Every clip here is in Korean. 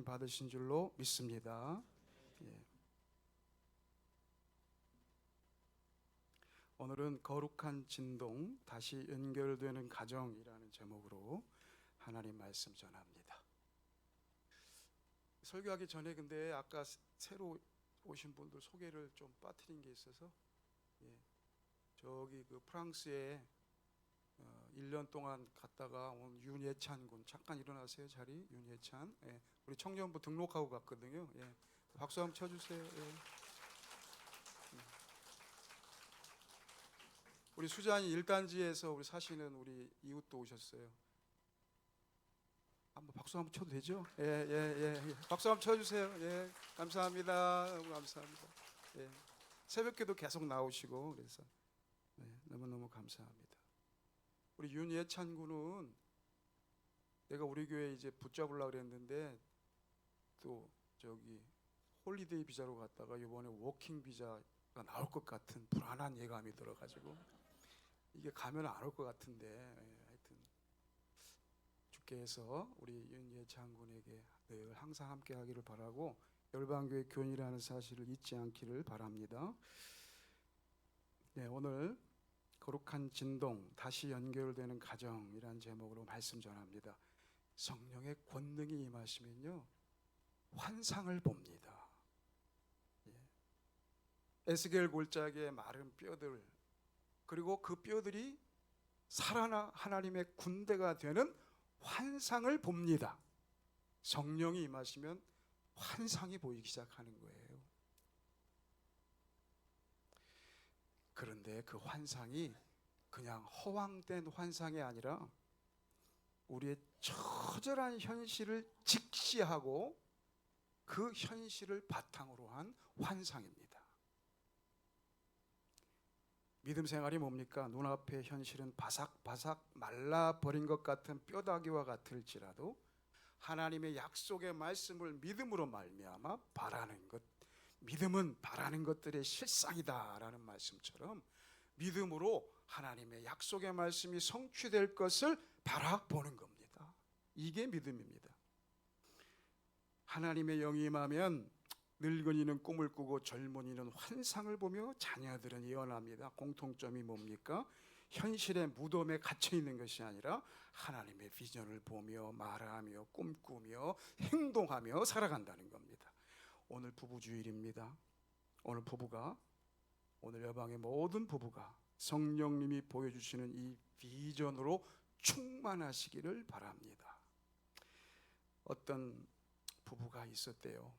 받으신 줄로 믿습니다. 예. 오늘은 거룩한 진동, 다시 연결되는 가정이라는 제목으로 하나님 말씀 전합니다. 설교하기 전에 근데 아까 새로 오신 분들 소개를 좀 빠뜨린 게 있어서, 저기 그 프랑스에 1년 동안 갔다가 온 윤예찬 군, 잠깐 일어나세요. 자리. 윤예찬, 우리 청년부 등록하고 갔거든요. 박수 한번 쳐주세요. 우리 수잔이 1단지에서 우리 사시는 우리 이웃도 오셨어요. 한번 박수 한번 쳐도 되죠? 박수 한번 쳐주세요. 감사합니다. 너무 감사합니다. 새벽기도 계속 나오시고 그래서 너무너무 감사합니다. 우리 윤예찬 군은 내가 우리 교회 이제 붙잡으려고 그랬는데 또 저기 홀리데이 비자로 갔다가 이번에 워킹 비자가 나올 것 같은 불안한 예감이 들어가지고 이게 가면 안 올 것 같은데, 하여튼 주께서 우리 윤예찬 군에게 늘 항상 함께 하기를 바라고 열방교회 교인이라는 사실을 잊지 않기를 바랍니다. 오늘 거룩한 진동, 다시 연결되는 가정이라는 제목으로 말씀 전합니다. 성령의 권능이 임하시면요 환상을 봅니다. 에스겔 골짜기의 마른 뼈들, 그리고 그 뼈들이 살아나 하나님의 군대가 되는 환상을 봅니다. 성령이 임하시면 환상이 보이기 시작하는 거예요. 그런데 그 환상이 그냥 허황된 환상이 아니라 우리의 처절한 현실을 직시하고 그 현실을 바탕으로 한 환상입니다. 믿음 생활이 뭡니까? 눈앞의 현실은 바삭바삭 말라버린 것 같은 뼈다귀와 같을지라도 하나님의 약속의 말씀을 믿음으로 말미암아 바라는 것, 믿음은 바라는 것들의 실상이다라는 말씀처럼 믿음으로 하나님의 약속의 말씀이 성취될 것을 바라보는 겁니다. 이게 믿음입니다. 하나님의 영이 임하면 늙은이는 꿈을 꾸고 젊은이는 환상을 보며 자녀들은 예언합니다. 공통점이 뭡니까? 현실의 무덤에 갇혀 있는 것이 아니라 하나님의 비전을 보며 말하며 꿈꾸며 행동하며 살아간다는 겁니다. 오늘 부부주일입니다. 오늘 여방의 모든 부부가 성령님이 보여주시는 이 비전으로 충만하시기를 바랍니다. 어떤 부부가 있었대요.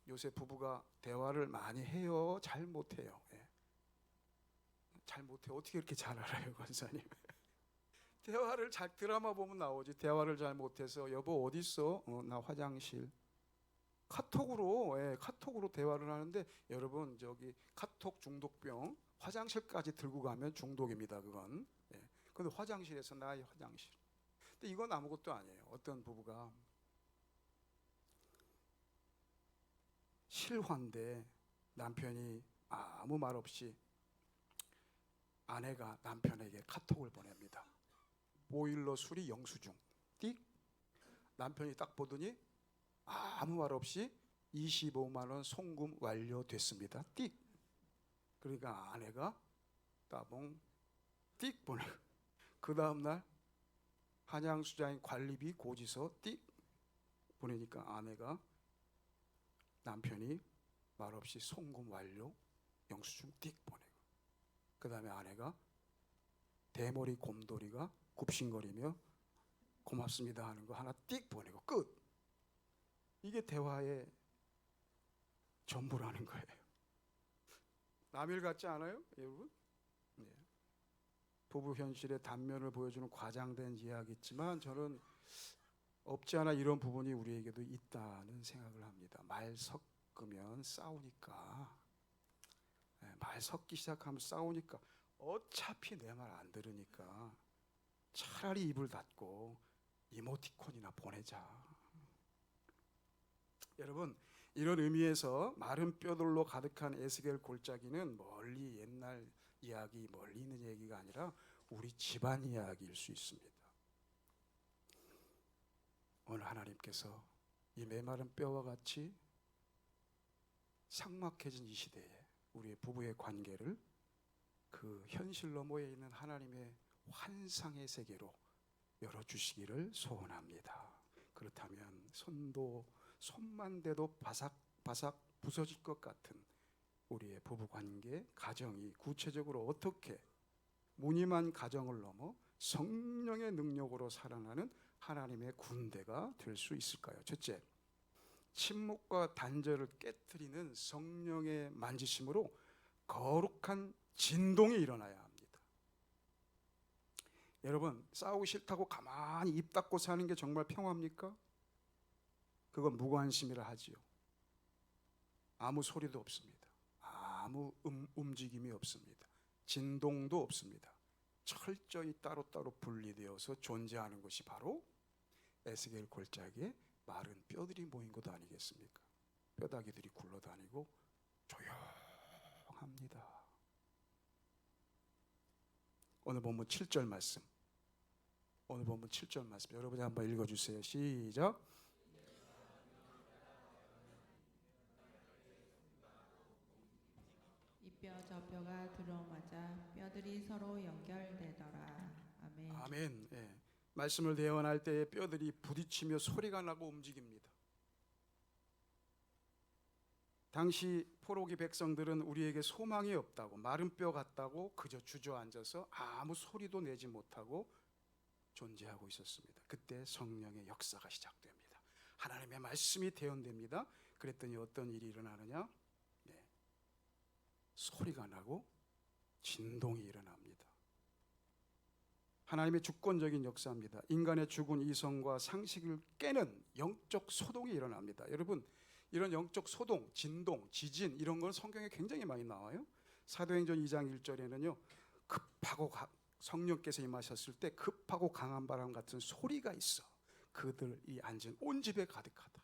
요새 부부가 대화를 많이 해요? 잘 못해요? 잘 못해요. 어떻게 이렇게 잘 알아요, 권사님? 대화를 잘, 드라마 보면 나오지. 대화를 잘 못해서 여보 어디 있어? 나 화장실. 카톡으로 대화를 하는데, 여러분 저기 카톡 중독병, 화장실까지 들고 가면 중독입니다. 그건. 근데 화장실에서 나의 화장실. 근데 이건 아무것도 아니에요. 어떤 부부가 실화인데 남편이 아무 말 없이 아내가 남편에게 카톡을 보냅니다. 보일러 수리 영수증. 띡. 남편이 딱 보더니 아무 말 없이 25만 원 송금 완료됐습니다. 띡. 그러니까 아내가 따봉 띡 보내고, 그 다음날 한양수자인 관리비 고지서 띡 보내니까 아내가, 남편이 말없이 송금 완료 영수증 띡 보내고, 그 다음에 아내가 대머리 곰돌이가 굽신거리며 고맙습니다 하는 거 하나 띡 보내고 끝. 이게 대화의 전부라는 거예요. 남일 같지 않아요, 여러분? 부부 현실의 단면을 보여주는 과장된 이야기지만 저는 없지 않아 이런 부분이 우리에게도 있다는 생각을 합니다. 말 섞으면 싸우니까, 말 섞기 시작하면 싸우니까, 어차피 내 말 안 들으니까 차라리 입을 닫고 이모티콘이나 보내자. 여러분, 이런 의미에서 마른 뼈들로 가득한 에스겔 골짜기는 멀리 옛날 이야기, 멀리 있는 얘기가 아니라 우리 집안 이야기일 수 있습니다. 오늘 하나님께서 이 메마른 뼈와 같이 삭막해진 이 시대에 우리의 부부의 관계를 그 현실 너머에 있는 하나님의 환상의 세계로 열어주시기를 소원합니다. 그렇다면 손만 대도 바삭바삭 부서질 것 같은 우리의 부부관계, 가정이 구체적으로 어떻게 무늬만 가정을 넘어 성령의 능력으로 살아나는 하나님의 군대가 될 수 있을까요? 첫째, 침묵과 단절을 깨트리는 성령의 만지심으로 거룩한 진동이 일어나야 합니다. 여러분, 싸우기 싫다고 가만히 입 닫고 사는 게 정말 평화입니까? 그건 무관심이라 하지요. 아무 소리도 없습니다. 아무 움직임이 없습니다. 진동도 없습니다. 철저히 따로따로 분리되어서 존재하는 것이 바로 에스겔 골짜기에 마른 뼈들이 모인 것 아니겠습니까? 뼈다귀들이 굴러다니고 조용합니다. 오늘 본문 7절 말씀. 오늘 본문 7절 말씀. 여러분이 한번 읽어주세요. 시작. 이 뼈 저 뼈가 들어맞아 뼈들이 서로 연결되더라. 아멘. 아멘. 예. 말씀을 대언할 때에 뼈들이 부딪히며 소리가 나고 움직입니다. 당시 포로기 백성들은 우리에게 소망이 없다고, 마른 뼈 같다고 그저 주저앉아서 아무 소리도 내지 못하고 존재하고 있었습니다. 그때 성령의 역사가 시작됩니다. 하나님의 말씀이 대언됩니다. 그랬더니 어떤 일이 일어나느냐? 네. 소리가 나고 진동이 일어납니다. 하나님의 주권적인 역사입니다. 인간의 죽은 이성과 상식을 깨는 영적 소동이 일어납니다. 여러분, 이런 영적 소동, 진동, 지진 이런 건 성경에 굉장히 많이 나와요. 사도행전 2장 1절에는요. 성령께서 임하셨을 때 급하고 강한 바람 같은 소리가 있어 그들이 앉은 온 집에 가득하다.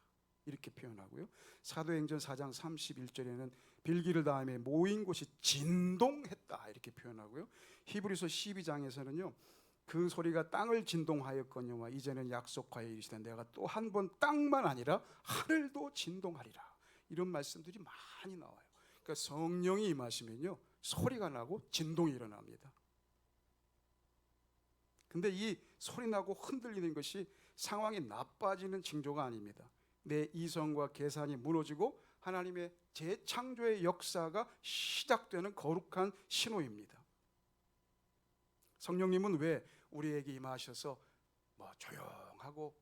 이렇게 표현하고요. 사도행전 4장 31절에는 빌기를 다음에 모인 곳이 진동했다. 이렇게 표현하고요. 히브리서 12장에서는요. 그 소리가 땅을 진동하였거니와 이제는 약속하여 이르시되 내가 또 한 번 땅만 아니라 하늘도 진동하리라. 이런 말씀들이 많이 나와요. 그러니까 성령이 임하시면요. 소리가 나고 진동이 일어납니다. 근데 이 소리 나고 흔들리는 것이 상황이 나빠지는 징조가 아닙니다. 내 이성과 계산이 무너지고 하나님의 재창조의 역사가 시작되는 거룩한 신호입니다. 성령님은 왜 우리에게 임하셔서 조용하고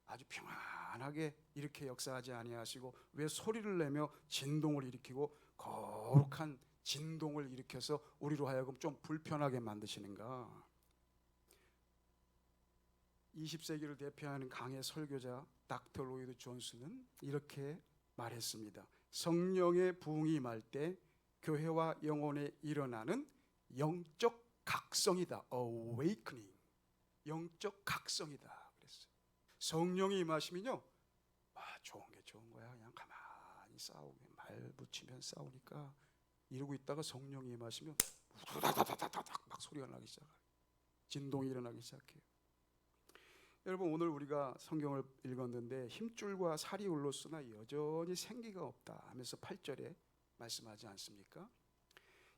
아주 평안하게 이렇게 역사하지 아니하시고 왜 소리를 내며 진동을 일으키고 거룩한 진동을 일으켜서 우리로 하여금 좀 불편하게 만드시는가? 20세기를 대표하는 강해 설교자 닥터 로이드 존스는 이렇게 말했습니다. 성령의 부흥이 임할 때 교회와 영혼에 일어나는 영적 각성이다. awakening. 영적 각성이다. 그랬어요. 성령이 임하시면요. 좋은 게 좋은 거야. 그냥 가만히 싸우고 말 붙이면 싸우니까 이러고 있다가 성령이 임하시면 우다다다다닥 막 소리가 나기 시작해요. 진동이 일어나기 시작해요. 여러분, 오늘 우리가 성경을 읽었는데 힘줄과 살이 울렀으나 여전히 생기가 없다 하면서 8절에 말씀하지 않습니까?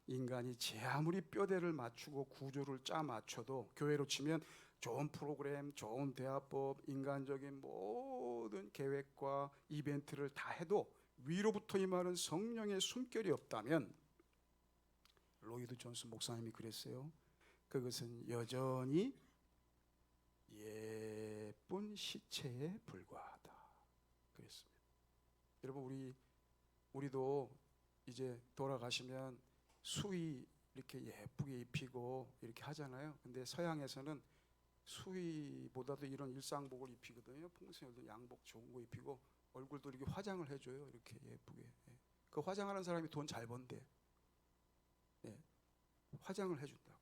인간이 제 아무리 뼈대를 맞추고 구조를 짜 맞춰도 교회로 치면 좋은 프로그램, 좋은 대화법, 인간적인 모든 계획과 이벤트를 다 해도 위로부터 임하는 성령의 숨결이 없다면, 로이드 존스 목사님이 그랬어요. 그것은 여전히 예쁜 시체에 불과하다. 그랬습니다. 여러분, 우리도 이제 돌아가시면 수의 이렇게 예쁘게 입히고 이렇게 하잖아요. 근데 서양에서는 수의보다도 이런 일상복을 입히거든요. 풍선에도 양복 좋은 거 입히고 얼굴도 이렇게 화장을 해줘요. 이렇게 예쁘게. 그 화장하는 사람이 돈 잘 번대. 화장을 해준다고.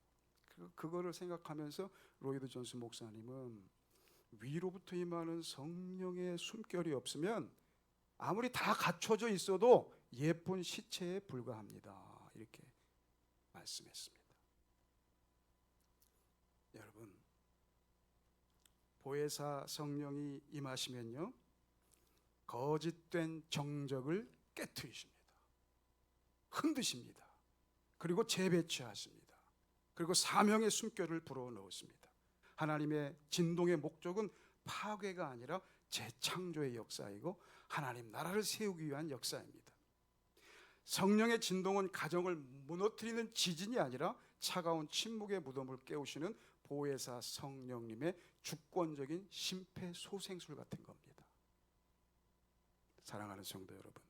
그거를 생각하면서 로이드 존스 목사님은 위로부터 임하는 성령의 숨결이 없으면 아무리 다 갖춰져 있어도 예쁜 시체에 불과합니다. 이렇게 말씀했습니다. 여러분, 보혜사 성령이 임하시면요, 거짓된 정적을 깨트리십니다. 흔드십니다. 그리고 재배치하십니다. 그리고 사명의 숨결을 불어넣습니다. 하나님의 진동의 목적은 파괴가 아니라 재창조의 역사이고 하나님 나라를 세우기 위한 역사입니다. 성령의 진동은 가정을 무너뜨리는 지진이 아니라 차가운 침묵의 무덤을 깨우시는 보혜사 성령님의 주권적인 심폐소생술 같은 겁니다. 사랑하는 성도 여러분,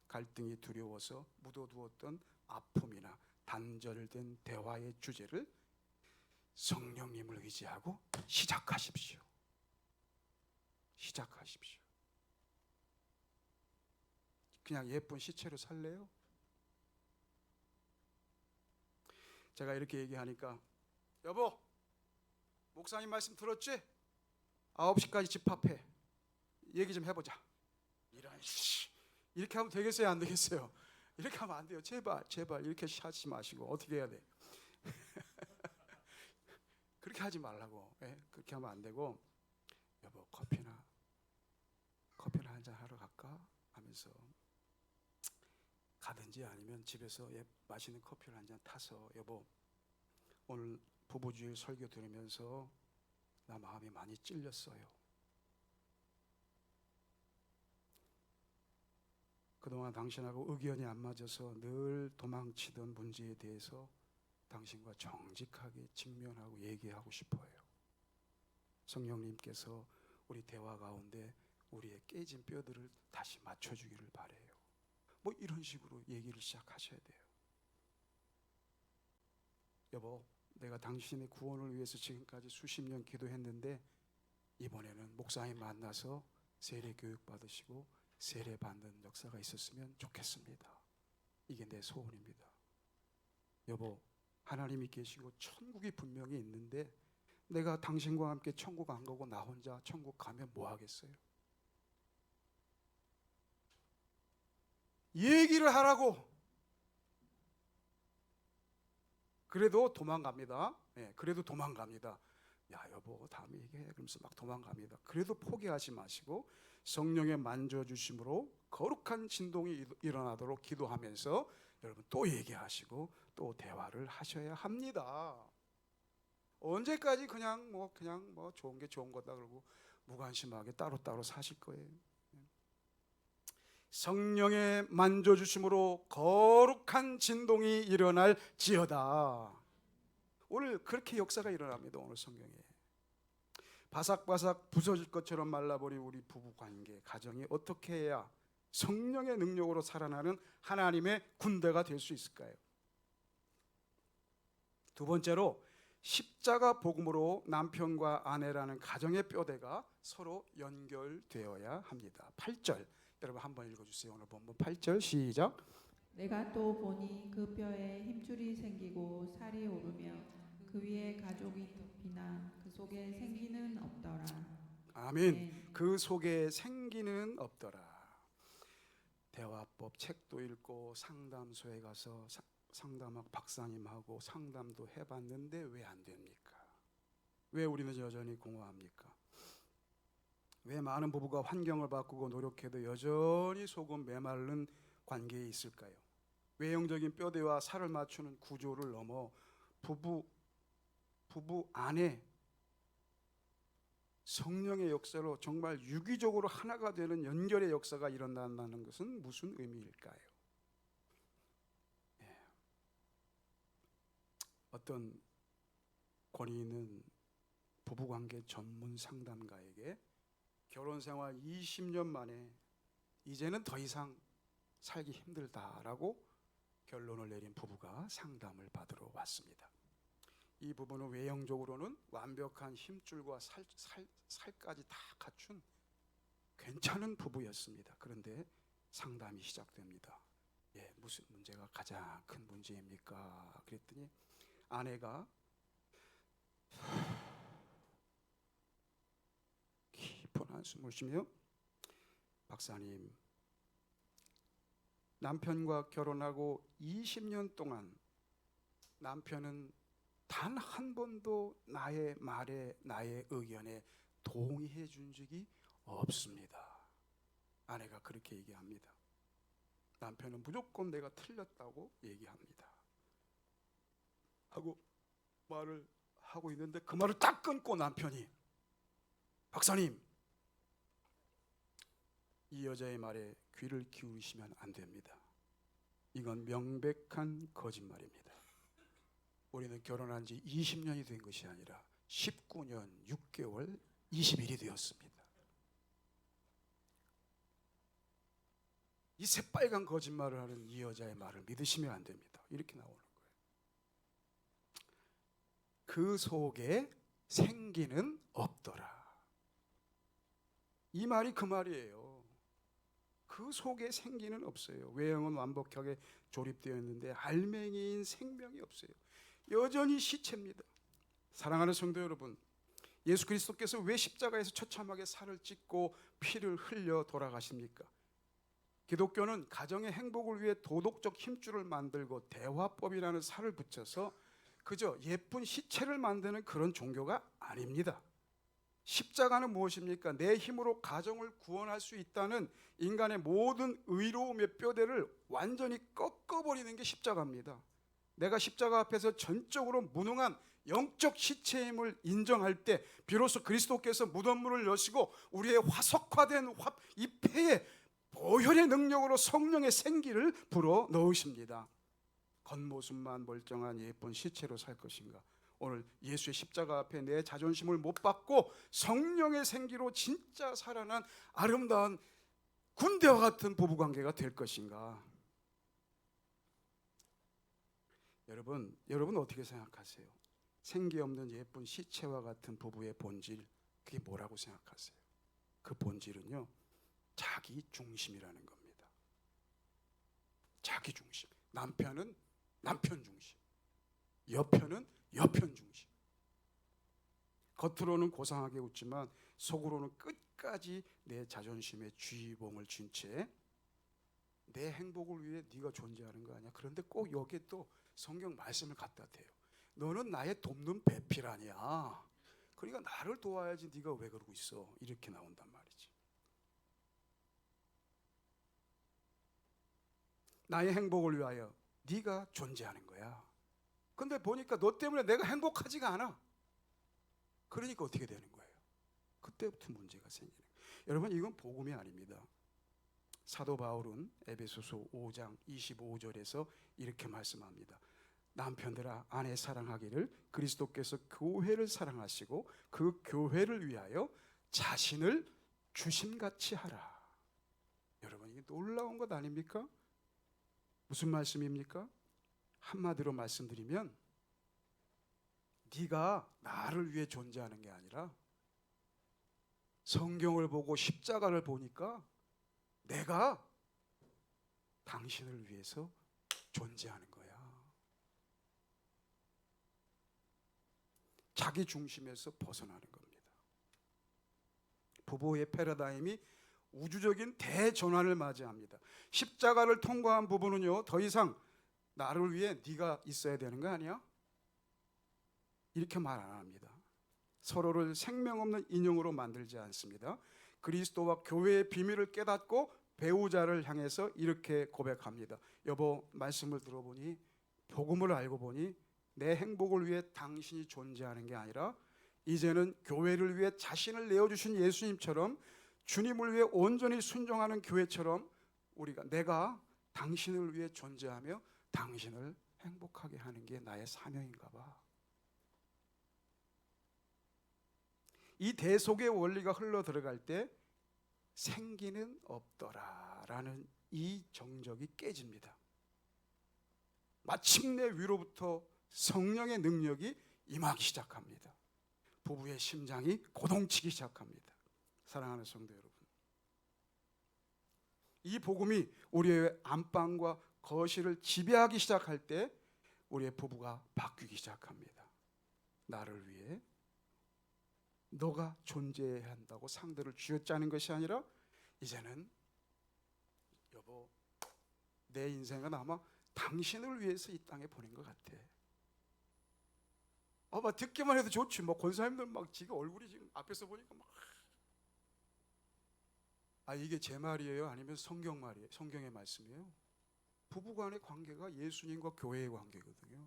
갈등이 두려워서 묻어두었던 아픔이나 단절된 대화의 주제를 성령님을 의지하고 시작하십시오. 시작하십시오. 그냥 예쁜 시체로 살래요? 제가 이렇게 얘기하니까 여보, 목사님 말씀 들었지? 9시까지 집합해. 얘기 좀 해보자. 이렇게 하면 되겠어요? 안 되겠어요? 이렇게 하면 안 돼요. 제발 이렇게 하지 마시고 어떻게 해야 돼? 그렇게 하지 말라고. 그렇게 하면 안 되고, 여보 커피나 한잔 하러 갈까? 하면서 가든지 아니면 집에서 맛있는 커피를 한잔 타서 여보 오늘 부부주일 설교 들으면서 나 마음이 많이 찔렸어요. 그동안 당신하고 의견이 안 맞아서 늘 도망치던 문제에 대해서 당신과 정직하게 직면하고 얘기하고 싶어요. 성령님께서 우리 대화 가운데 우리의 깨진 뼈들을 다시 맞춰주기를 바래요. 뭐 이런 식으로 얘기를 시작하셔야 돼요. 여보, 내가 당신의 구원을 위해서 지금까지 수십 년 기도했는데 이번에는 목사님 만나서 세례 교육 받으시고 세례 받는 역사가 있었으면 좋겠습니다. 이게 내 소원입니다. 여보, 하나님이 계시고 천국이 분명히 있는데 내가 당신과 함께 천국 안 가고 나 혼자 천국 가면 뭐 하겠어요? 얘기를 하라고. 그래도 도망갑니다. 그래도 도망갑니다. 야 여보 다음에 얘기해. 그러면서 막 도망갑니다. 그래도 포기하지 마시고 성령의 만져주심으로 거룩한 진동이 일어나도록 기도하면서 여러분 또 얘기하시고 또 대화를 하셔야 합니다. 언제까지 그냥 뭐 좋은 게 좋은 거다 그러고 무관심하게 따로따로 사실 거예요. 성령의 만져주심으로 거룩한 진동이 일어날 지어다. 오늘 그렇게 역사가 일어납니다. 오늘 성경에 바삭바삭 부서질 것처럼 말라버린 우리 부부관계 가정이 어떻게 해야 성령의 능력으로 살아나는 하나님의 군대가 될 수 있을까요? 두 번째로 십자가 복음으로 남편과 아내라는 가정의 뼈대가 서로 연결되어야 합니다. 8절 여러분 한번 읽어주세요. 오늘 본문 8절 시작. 내가 또 보니 그 뼈에 힘줄이 생기고 살이 오르며 그 위에 가족이 덮이나 그 속에 생기는 없더라. 아멘. 그 속에 생기는 없더라. 대화법 책도 읽고 상담소에 가서 상담학 박사님하고 상담도 해봤는데 왜 안 됩니까? 왜 우리는 여전히 공허합니까? 왜 많은 부부가 환경을 바꾸고 노력해도 여전히 속은 메마른 관계에 있을까요? 외형적인 뼈대와 살을 맞추는 구조를 넘어 부부 안에 성령의 역사로 정말 유기적으로 하나가 되는 연결의 역사가 일어난다는 것은 무슨 의미일까요? 어떤 권위 있는 부부관계 전문 상담가에게 결혼생활 20년 만에 이제는 더 이상 살기 힘들다라고 결론을 내린 부부가 상담을 받으러 왔습니다. 이 부부는 외형적으로는 완벽한 힘줄과 살까지 다 갖춘 괜찮은 부부였습니다. 그런데 상담이 시작됩니다. 무슨 문제가 가장 큰 문제입니까? 그랬더니 아내가 깊은 한숨을 쉬며 박사님, 남편과 결혼하고 20년 동안 남편은 단 한 번도 나의 말에 나의 의견에 동의해 준 적이 없습니다. 아내가 그렇게 얘기합니다. 남편은 무조건 내가 틀렸다고 얘기합니다. 하고 말을 하고 있는데 그 말을 딱 끊고 남편이, 박사님, 이 여자의 말에 귀를 기울이시면 안 됩니다. 이건 명백한 거짓말입니다. 우리는 결혼한 지 20년이 된 것이 아니라 19년 6개월 20일이 되었습니다. 이 새빨간 거짓말을 하는 이 여자의 말을 믿으시면 안 됩니다. 이렇게 나오는 거예요. 그 속에 생기는 없더라. 이 말이 그 말이에요. 그 속에 생기는 없어요. 외형은 완벽하게 조립되어 있는데 알맹이인 생명이 없어요. 여전히 시체입니다. 사랑하는 성도 여러분, 예수 그리스도께서 왜 십자가에서 처참하게 살을 찢고 피를 흘려 돌아가십니까? 기독교는 가정의 행복을 위해 도덕적 힘줄을 만들고 대화법이라는 살을 붙여서 그저 예쁜 시체를 만드는 그런 종교가 아닙니다. 십자가는 무엇입니까? 내 힘으로 가정을 구원할 수 있다는 인간의 모든 의로움의 뼈대를 완전히 꺾어버리는 게 십자가입니다. 내가 십자가 앞에서 전적으로 무능한 영적 시체임을 인정할 때 비로소 그리스도께서 무덤문을 여시고 우리의 화석화된 이 폐에 보혈의 능력으로 성령의 생기를 불어 넣으십니다. 겉모습만 멀쩡한 예쁜 시체로 살 것인가? 오늘 예수의 십자가 앞에 내 자존심을 못 받고 성령의 생기로 진짜 살아난 아름다운 군대와 같은 부부관계가 될 것인가? 여러분 어떻게 생각하세요? 생기 없는 예쁜 시체와 같은 부부의 본질, 그게 뭐라고 생각하세요? 그 본질은요, 자기 중심이라는 겁니다. 자기 중심. 남편은 남편 중심, 여편은 여편 중심. 겉으로는 고상하게 웃지만 속으로는 끝까지 내 자존심에 쥐봉을 쥔 채 내 행복을 위해 네가 존재하는 거 아니야. 그런데 꼭 여기에 또 성경 말씀을 갖다 대요. 너는 나의 돕는 배필 아니야. 그러니까 나를 도와야지 네가 왜 그러고 있어. 이렇게 나온단 말이지. 나의 행복을 위하여 네가 존재하는 거야. 근데 보니까 너 때문에 내가 행복하지가 않아. 그러니까 어떻게 되는 거예요? 그때부터 문제가 생기는 거예요. 여러분, 이건 복음이 아닙니다. 사도 바울은 에베소서 5장 25절에서 이렇게 말씀합니다. 남편들아, 아내 사랑하기를 그리스도께서 교회를 사랑하시고 그 교회를 위하여 자신을 주심같이 하라. 여러분, 이게 놀라운 것 아닙니까? 무슨 말씀입니까? 한마디로 말씀드리면 네가 나를 위해 존재하는 게 아니라 성경을 보고 십자가를 보니까 내가 당신을 위해서 존재하는 거야. 자기 중심에서 벗어나는 겁니다. 부부의 패러다임이 우주적인 대전환을 맞이합니다. 십자가를 통과한 부부는요, 더 이상 나를 위해 네가 있어야 되는 거 아니야? 이렇게 말 안 합니다. 서로를 생명 없는 인형으로 만들지 않습니다. 그리스도와 교회의 비밀을 깨닫고 배우자를 향해서 이렇게 고백합니다. 여보, 말씀을 들어보니, 복음을 알고 보니 내 행복을 위해 당신이 존재하는 게 아니라 이제는 교회를 위해 자신을 내어주신 예수님처럼, 주님을 위해 온전히 순종하는 교회처럼 내가 당신을 위해 존재하며 당신을 행복하게 하는 게 나의 사명인가 봐. 이 대속의 원리가 흘러 들어갈 때 생기는 없더라라는 이 정적이 깨집니다. 마침내 위로부터 성령의 능력이 임하기 시작합니다. 부부의 심장이 고동치기 시작합니다. 사랑하는 성도 여러분, 이 복음이 우리의 안방과 거실을 지배하기 시작할 때 우리의 부부가 바뀌기 시작합니다. 나를 위해 너가 존재해야 한다고 상대를 쥐어짜는 것이 아니라 이제는 여보, 내 인생은 아마 당신을 위해서 이 땅에 보낸 것 같아. 막 듣기만 해도 좋지. 권사님들 막 지가 얼굴이 지금 앞에서 보니까 막 아, 이게 제 말이에요? 아니면 성경 말이에요? 성경의 말씀이에요? 부부간의 관계가 예수님과 교회의 관계거든요.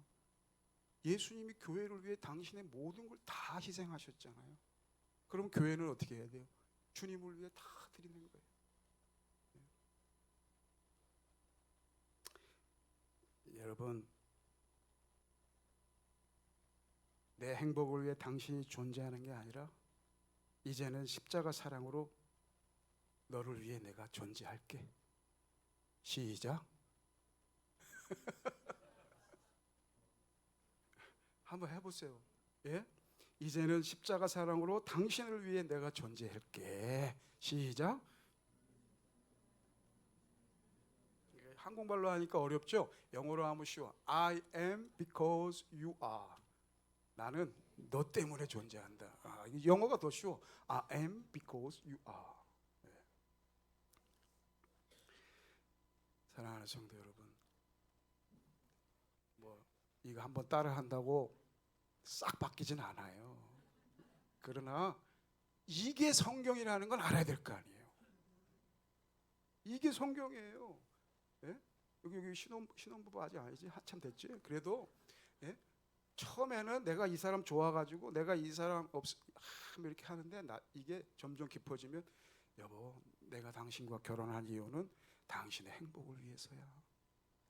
예수님이 교회를 위해 당신의 모든 걸 다 희생하셨잖아요. 그럼 교회는 어떻게 해야 돼요? 주님을 위해 다 드리는 거예요. 여러분, 내 행복을 위해 당신이 존재하는 게 아니라 이제는 십자가 사랑으로 너를 위해 내가 존재할게. 시작. 한번 해보세요. 예? 이제는 십자가 사랑으로 당신을 위해 내가 존재할게. 시작. 한국말로 하니까 어렵죠? 영어로 하면 쉬워. I am because you are. 나는 너 때문에 존재한다. 아, 영어가 더 쉬워. I am because you are. 네. 사랑하는 성도 여러분, 뭐 이거 한번 따라한다고 싹 바뀌진 않아요. 그러나 이게 성경이라는 건 알아야 될 거 아니에요. 이게 성경이에요. 예? 여기 신혼부부 아직 아니지? 한참 됐지? 그래도 예? 처음에는 내가 이 사람 좋아가지고 내가 이 사람 이렇게 하는데 이게 점점 깊어지면 여보, 내가 당신과 결혼한 이유는 당신의 행복을 위해서야.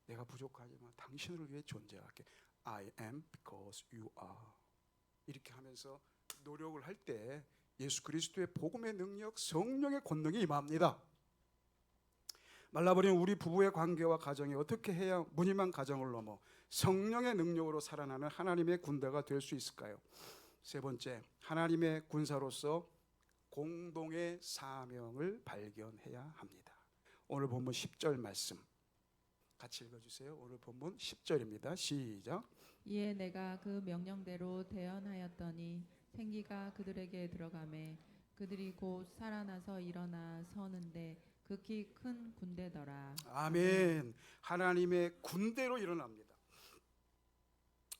내가 부족하지만 당신을 위해 존재할게. I am because you are. 이렇게 하면서 노력을 할 때 예수 그리스도의 복음의 능력, 성령의 권능이 임합니다. 말라버린 우리 부부의 관계와 가정이 어떻게 해야 무늬만 가정을 넘어 성령의 능력으로 살아나는 하나님의 군대가 될 수 있을까요? 세 번째, 하나님의 군사로서 공동의 사명을 발견해야 합니다. 오늘 본문 10절 말씀 같이 읽어주세요. 오늘 본문 10절입니다. 시작. 이에 내가 그 명령대로 대언하였더니 생기가 그들에게 들어가매 그들이 곧 살아나서 일어나 서는데 극히 큰 군대더라. 아멘. 하나님의 군대로 일어납니다.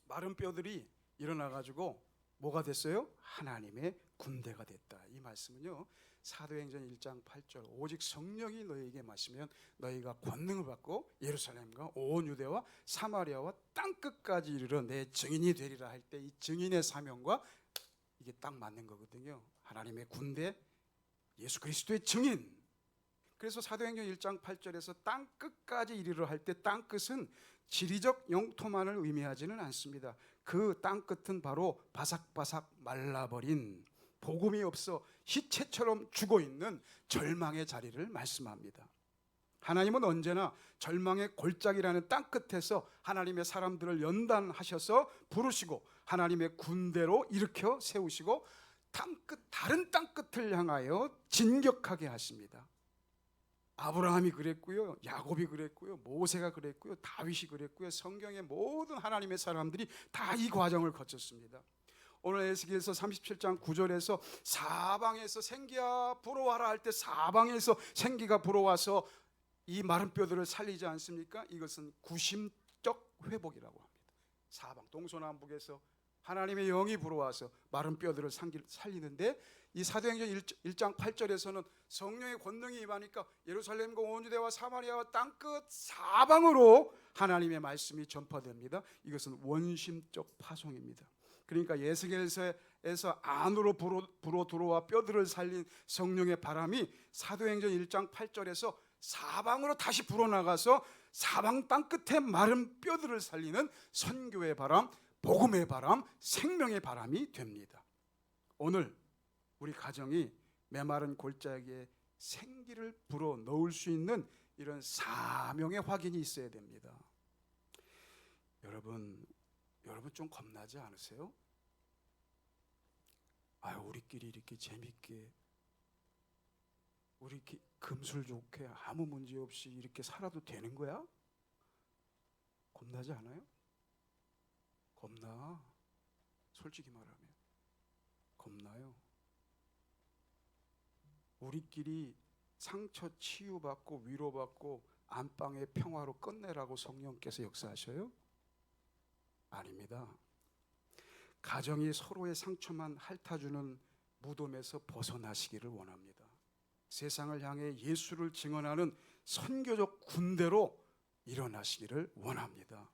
마른 뼈들이 일어나가지고 뭐가 됐어요? 하나님의 군대가 됐다. 이 말씀은요, 사도행전 1장 8절 오직 성령이 너희에게 마시면 너희가 권능을 받고 예루살렘과 온 유대와 사마리아와 땅끝까지 이르러 내 증인이 되리라 할 때 이 증인의 사명과 이게 딱 맞는 거거든요. 하나님의 군대, 예수 그리스도의 증인. 그래서 사도행전 1장 8절에서 땅끝까지 이르러 할 때 땅끝은 지리적 영토만을 의미하지는 않습니다. 그 땅끝은 바로 바삭바삭 말라버린 복음이 없어 시체처럼 죽어있는 절망의 자리를 말씀합니다. 하나님은 언제나 절망의 골짜기라는 땅끝에서 하나님의 사람들을 연단하셔서 부르시고 하나님의 군대로 일으켜 세우시고 다른 땅끝을 향하여 진격하게 하십니다. 아브라함이 그랬고요, 야곱이 그랬고요, 모세가 그랬고요, 다윗이 그랬고요, 성경의 모든 하나님의 사람들이 다 이 과정을 거쳤습니다. 오늘 에스겔서 37장 9절에서 사방에서 생기야 불어와라 할 때 사방에서 생기가 불어와서 이 마른 뼈들을 살리지 않습니까? 이것은 구심적 회복이라고 합니다. 사방 동서남북에서 하나님의 영이 불어와서 마른 뼈들을 살리는데 이 사도행전 1장 8절에서는 성령의 권능이 임하니까 예루살렘과 온 유대와 사마리아와 땅끝 사방으로 하나님의 말씀이 전파됩니다. 이것은 원심적 파송입니다. 그러니까 에스겔서에서 안으로 불어 들어와 뼈들을 살린 성령의 바람이 사도행전 1장 8절에서 사방으로 다시 불어나가서 사방 땅끝에 마른 뼈들을 살리는 선교의 바람, 복음의 바람, 생명의 바람이 됩니다. 오늘 우리 가정이 메마른 골짜기에 생기를 불어 넣을 수 있는 이런 사명의 확인이 있어야 됩니다. 여러분 좀 겁나지 않으세요? 아유, 우리끼리 이렇게 재밌게 우리 금술 좋게 아무 문제 없이 이렇게 살아도 되는 거야? 겁나지 않아요? 겁나. 솔직히 말하면 겁나요. 우리끼리 상처 치유받고 위로받고 안방의 평화로 끝내라고 성령께서 역사하셔요? 아닙니다. 가정이 서로의 상처만 핥아주는 무덤에서 벗어나시기를 원합니다. 세상을 향해 예수를 증언하는 선교적 군대로 일어나시기를 원합니다.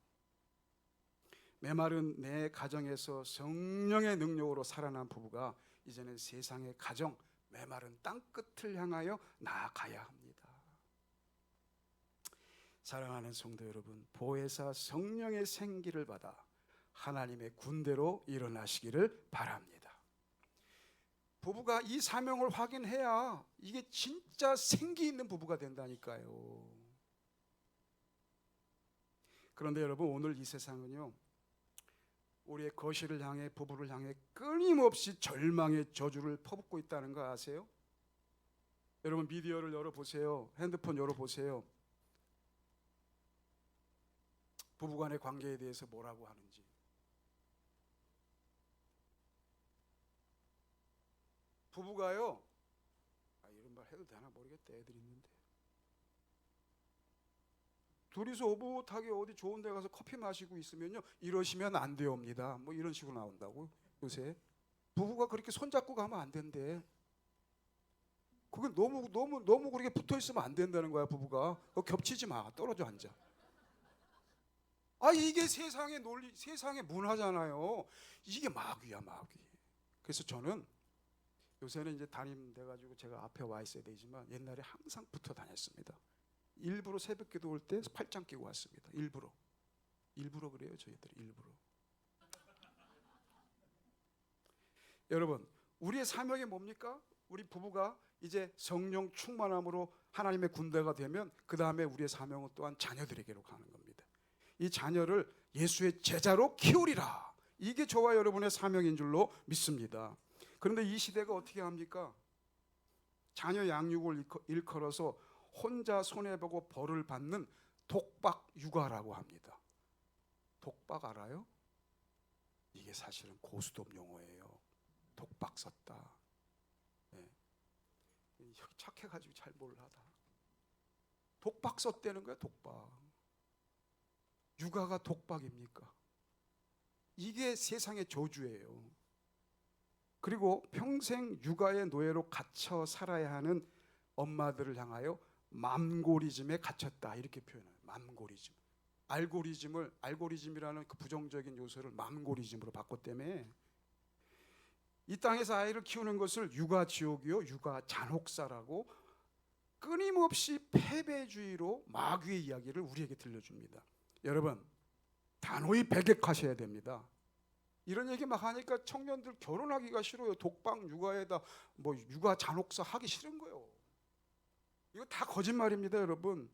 메마른 내 가정에서 성령의 능력으로 살아난 부부가 이제는 세상의 가정, 메마른 땅끝을 향하여 나아가야 합니다. 사랑하는 성도 여러분, 보혜사 성령의 생기를 받아 하나님의 군대로 일어나시기를 바랍니다. 부부가 이 사명을 확인해야 이게 진짜 생기 있는 부부가 된다니까요. 그런데 여러분, 오늘 이 세상은요, 우리의 거실을 향해, 부부를 향해 끊임없이 절망의 저주를 퍼붓고 있다는 거 아세요? 여러분, 미디어를 열어보세요. 핸드폰 열어보세요. 부부간의 관계에 대해서 뭐라고 하는지. 부부가요, 이런 말 해도 되나 모르겠다, 애들 있는데, 둘이서 오붓하게 어디 좋은 데 가서 커피 마시고 있으면요, 이러시면 안 되옵니다, 뭐 이런 식으로 나온다고. 요새 부부가 그렇게 손잡고 가면 안 된대. 그게 너무 그렇게 붙어 있으면 안 된다는 거야. 부부가 그거 겹치지 마, 떨어져 앉아. 이게 세상의 논리, 세상의 문화잖아요. 이게 마귀야, 마귀. 그래서 저는 요새는 이제 담임 돼가지고 제가 앞에 와 있어야 되지만 옛날에 항상 붙어 다녔습니다. 일부러 새벽기도 올 때 팔짱 끼고 왔습니다. 일부러 그래요, 저희들이 일부러. 여러분, 우리의 사명이 뭡니까? 우리 부부가 이제 성령 충만함으로 하나님의 군대가 되면 그 다음에 우리의 사명은 또한 자녀들에게로 가는 겁니다. 이 자녀를 예수의 제자로 키우리라. 이게 저와 여러분의 사명인 줄로 믿습니다. 그런데 이 시대가 어떻게 합니까? 자녀 양육을 일컬어서 혼자 손해보고 벌을 받는 독박 육아라고 합니다. 독박 알아요? 이게 사실은 고스톱 용어예요. 독박 썼다. 네. 착해가지고 잘 몰라다. 독박 썼다는 거야, 독박. 육아가 독박입니까? 이게 세상의 저주예요. 그리고 평생 육아의 노예로 갇혀 살아야 하는 엄마들을 향하여 맘고리즘에 갇혔다, 이렇게 표현해요. 맘고리즘. 알고리즘이라는 그 부정적인 요소를 맘고리즘으로 바꿨다며. 이 땅에서 아이를 키우는 것을 육아 지옥이요, 육아 잔혹사라고 끊임없이 패배주의로 마귀의 이야기를 우리에게 들려줍니다. 여러분, 단호히 배격하셔야 됩니다. 이런 얘기 막 하니까 청년들 결혼하기가 싫어요. 독박 육아에다 뭐 육아 잔혹사 하기 싫은 거예요. 이거 다 거짓말입니다, 여러분.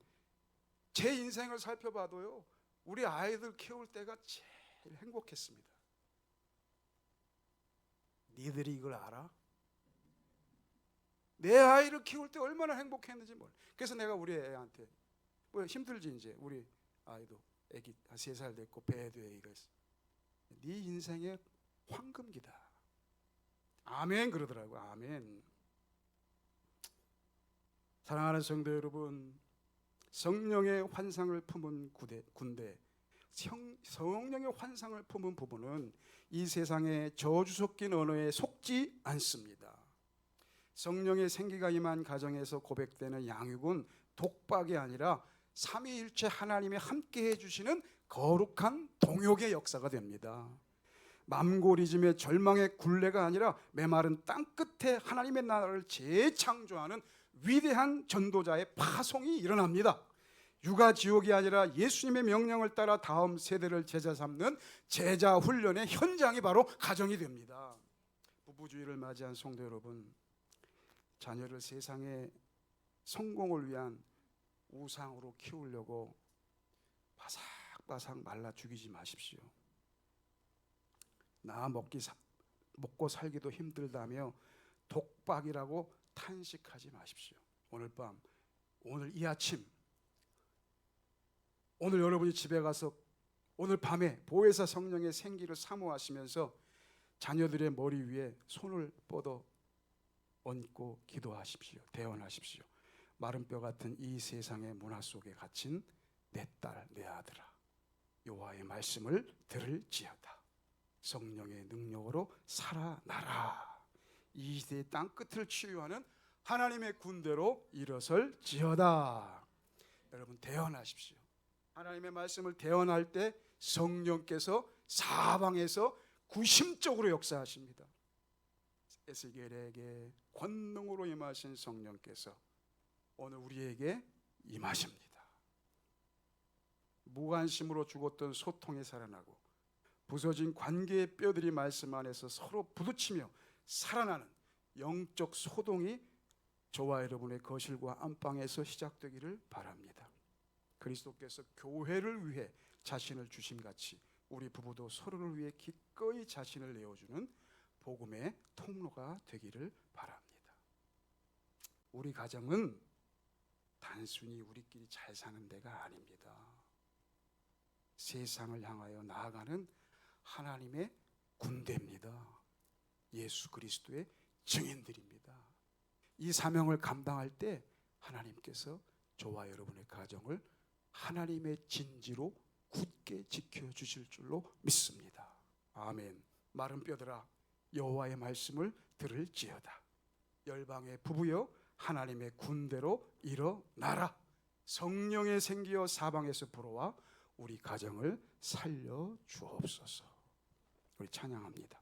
제 인생을 살펴봐도요, 우리 아이들 키울 때가 제일 행복했습니다. 니들이 이걸 알아? 내 아이를 키울 때 얼마나 행복했는지 몰라. 그래서 내가 우리 애한테, 뭐 힘들지 이제 우리 아이도 애기 한 3살 됐고 배에도 애기가 있어. 네 인생의 황금기다. 아멘 그러더라고. 아멘. 사랑하는 성도 여러분, 성령의 환상을 품은 군대, 성령의 환상을 품은 부부는 이 세상의 저주 섞인 언어에 속지 않습니다. 성령의 생기가 임한 가정에서 고백되는 양육은 독박이 아니라 삼위일체 하나님이 함께해 주시는 거룩한 동역의 역사가 됩니다. 맘고리즘의 절망의 굴레가 아니라 메마른 땅끝에 하나님의 나라를 재창조하는 위대한 전도자의 파송이 일어납니다. 육아 지옥이 아니라 예수님의 명령을 따라 다음 세대를 제자 삼는 제자 훈련의 현장이 바로 가정이 됩니다. 부부주의를 맞이한 성도 여러분, 자녀를 세상의 성공을 위한 우상으로 키우려고 바삭바삭 말라 죽이지 마십시오. 나 먹고 살기도 힘들다며 독박이라고 탄식하지 마십시오. 오늘 밤, 오늘 이 아침, 오늘 여러분이 집에 가서 오늘 밤에 보혜사 성령의 생기를 사모하시면서 자녀들의 머리 위에 손을 뻗어 얹고 기도하십시오. 대언하십시오. 마른 뼈 같은 이 세상의 문화 속에 갇힌 내 딸, 내 아들아, 여호와의 말씀을 들을지어다. 성령의 능력으로 살아나라. 이 시대의 땅끝을 치유하는 하나님의 군대로 일어설지어다. 여러분 대언하십시오. 하나님의 말씀을 대언할 때 성령께서 사방에서 구심적으로 역사하십니다. 에스겔에게 권능으로 임하신 성령께서 오늘 우리에게 임하십니다. 무관심으로 죽었던 소통이 살아나고 부서진 관계의 뼈들이 말씀 안에서 서로 부딪히며 살아나는 영적 소동이 저와 여러분의 거실과 안방에서 시작되기를 바랍니다. 그리스도께서 교회를 위해 자신을 주신 같이 우리 부부도 서로를 위해 기꺼이 자신을 내어주는 복음의 통로가 되기를 바랍니다. 우리 가정은 단순히 우리끼리 잘 사는 데가 아닙니다. 세상을 향하여 나아가는 하나님의 군대입니다. 예수 그리스도의 증인들입니다. 이 사명을 감당할 때 하나님께서 저와 여러분의 가정을 하나님의 진지로 굳게 지켜주실 줄로 믿습니다. 아멘. 마른 뼈들아 여호와의 말씀을 들을지어다. 열방의 부부여 하나님의 군대로 일어나라. 성령의 생기여 사방에서 불어와 우리 가정을 살려 주옵소서. 우리 찬양합니다.